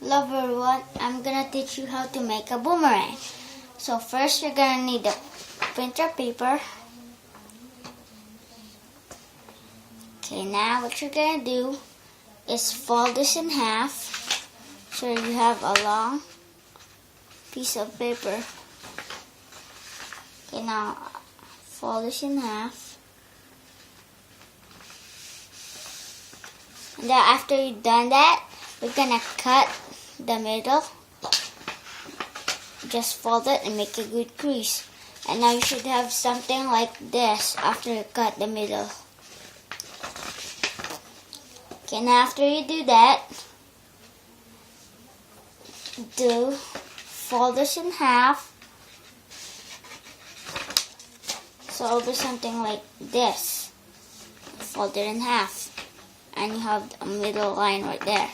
Hello everyone, I'm gonna teach you how to make a boomerang. So first you're gonna need a printer paper. Okay, now what you're gonna do is fold this in half so you have a long piece of paper. Okay, now fold this in half. And then after you've done that, we're gonna cut the middle. Just fold it and make a good crease. And now you should have something like this after you cut the middle. Okay, now after you do that, fold this in half. So it'll be something like this. Fold it in half. And you have a middle line right there.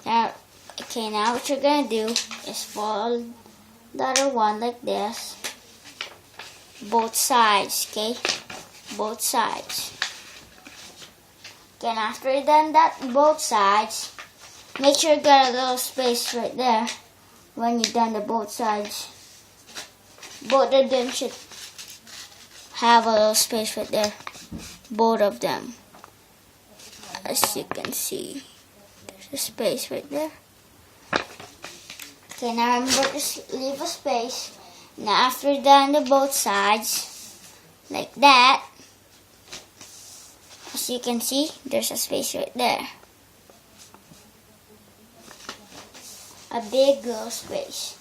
Now, okay, now what you're gonna do is fold the other one like this. Both sides, okay? Both sides. Okay, and after you've done that both sides, make sure you got a little space right there when you've done the both sides. Both of them should have a little space right there. Both of them. As you can see, there's a space right there. Okay, now remember to leave a space. Now after you're done the both sides, like that, as you can see, there's a space right there. A big little space.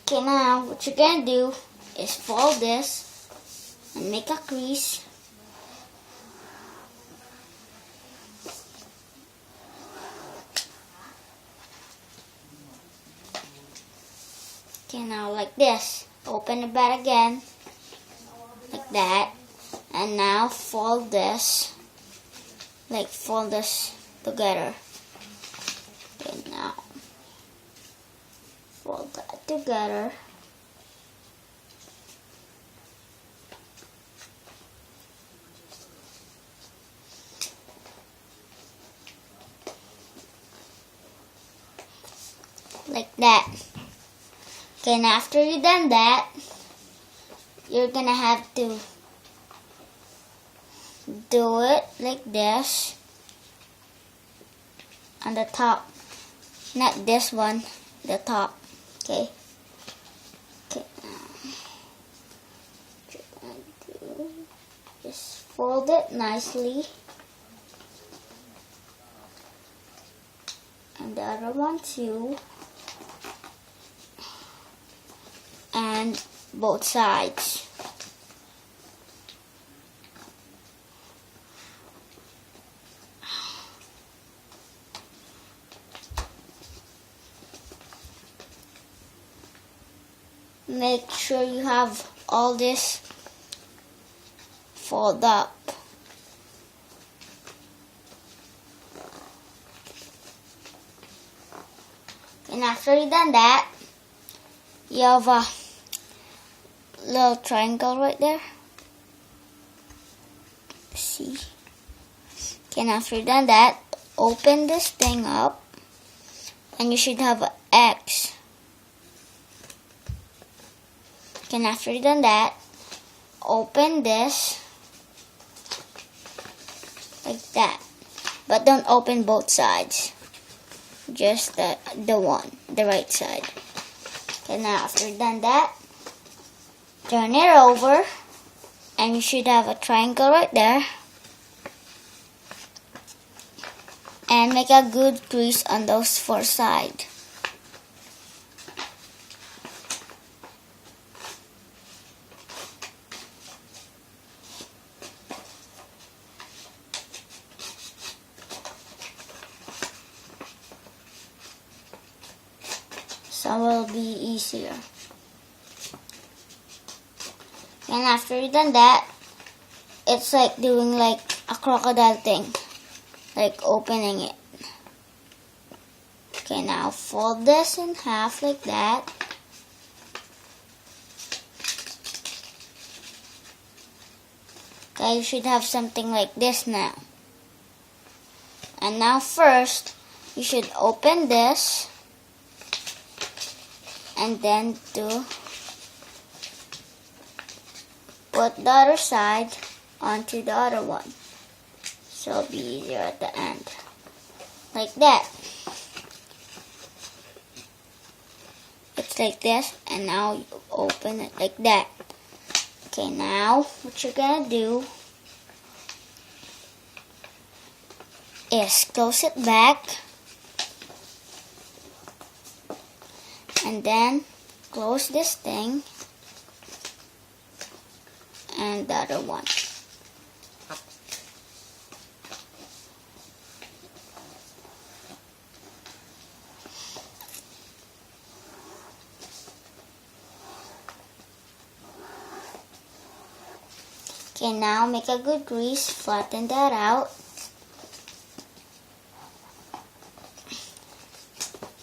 Okay, now what you're gonna do is fold this and make a crease. Okay, now like this. Open the bag again, like that. And now fold this, fold this together. Okay, now fold that together. Like that. Okay, and after you've done that, you're gonna have to do it like this on the top. Not this one, the top. Okay. Okay, now what you're gonna do is fold it nicely. And the other one too. And both sides. Make sure you have all this fold up. And after you've done that, you have a little triangle right there. See? Okay, now after you've done that, open this thing up and you should have an X. Okay, now after you've done that, open this like that. But don't open both sides. Just the right side. Okay, now after you've done that, turn it over, and you should have a triangle right there. And make a good crease on those four sides. So it will be easier. And after you've done that, it's like doing like a crocodile thing. Like opening it. Okay, now fold this in half like that. Okay, you should have something like this now. And now first, you should open this and then put the other side onto the other one, so it'll be easier at the end, like that. It's like this, and now you open it like that. Okay, now what you're gonna do is close it back, and then close this thing and the other one. Okay, now make a good grease, flatten that out.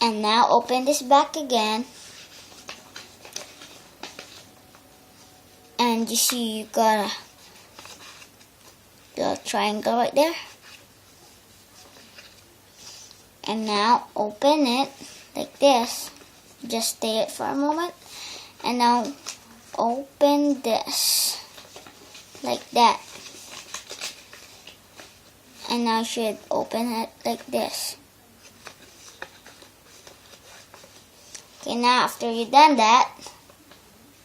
And now open this back again. And you see you got a little triangle right there. And now open it like this. Just stay it for a moment. And now open this like that. And now you should open it like this. Okay, now after you've done that,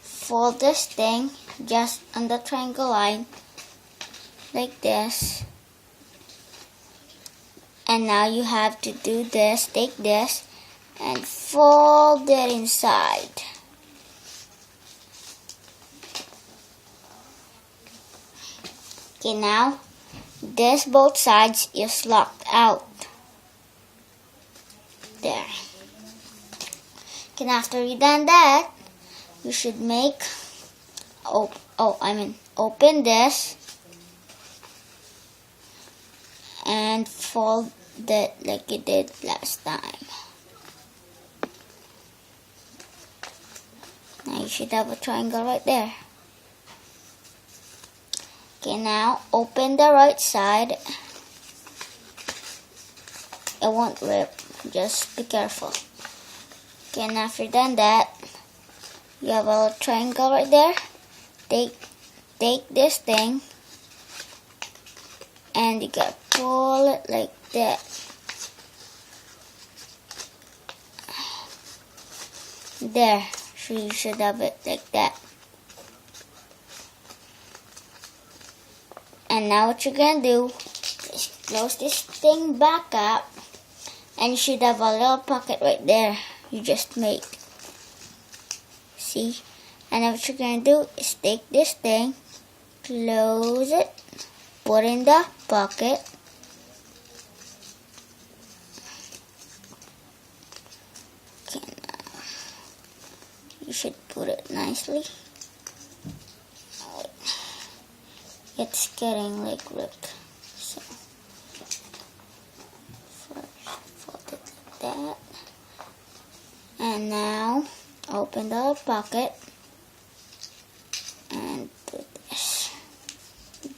fold this thing just on the triangle line like this. And now you have to do this, take this and fold it inside. Okay, now this both sides is locked out. There. Okay, after you done that, you should make open this and fold it like you did last time. Now you should have a triangle right there. Okay, now open the right side. It won't rip, just be careful. Okay, and after you've done that, you have a little triangle right there. Take this thing and you gotta pull it like that. There, so you should have it like that. And now what you're gonna do is close this thing back up, and you should have a little pocket right there you just made. See? And now what you're gonna do is take this thing, close it, put in the pocket, okay, now you should put it nicely. It's getting like ripped, so first fold it like that, and now open the pocket and do this.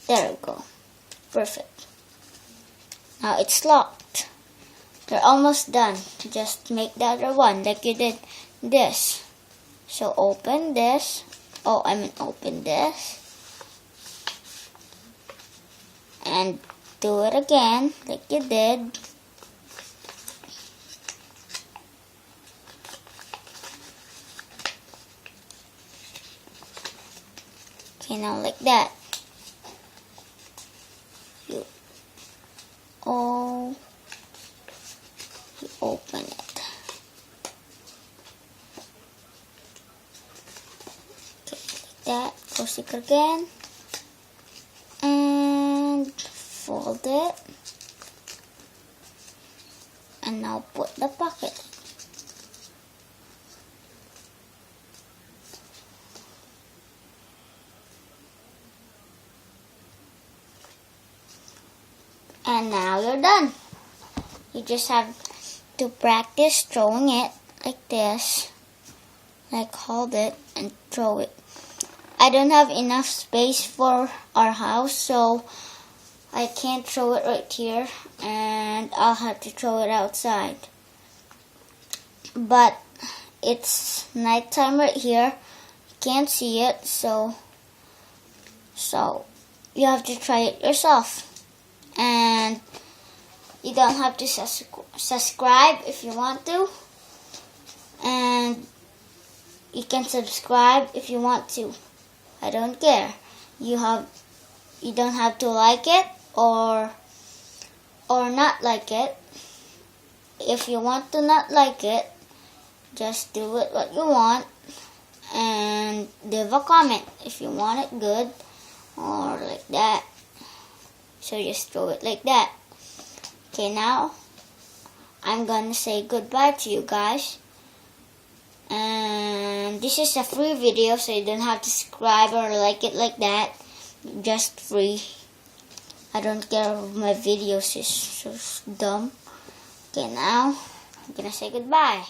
There we go, perfect. Now it's locked. You're almost done. Just make the other one like you did this. So open this. Open this. And do it again like you did. Okay, now like that. You open it. Okay, like that. Close it again. And fold it. And now put the pocket. And now you're done. You just have to practice throwing it like this. Like hold it and throw it. I don't have enough space for our house, so I can't throw it right here, and I'll have to throw it outside. But it's nighttime right here. You can't see it, so you have to try it yourself. And you don't have to subscribe if you want to. And you can subscribe if you want to. I don't care. You don't have to like it or not like it. If you want to not like it, just do it what you want and leave a comment if you want it good or like that. So just throw it like that. Okay, now I'm gonna say goodbye to you guys. And this is a free video, so you don't have to subscribe or like it like that. Just free. I don't care if my videos is so dumb. Okay, now I'm gonna say goodbye.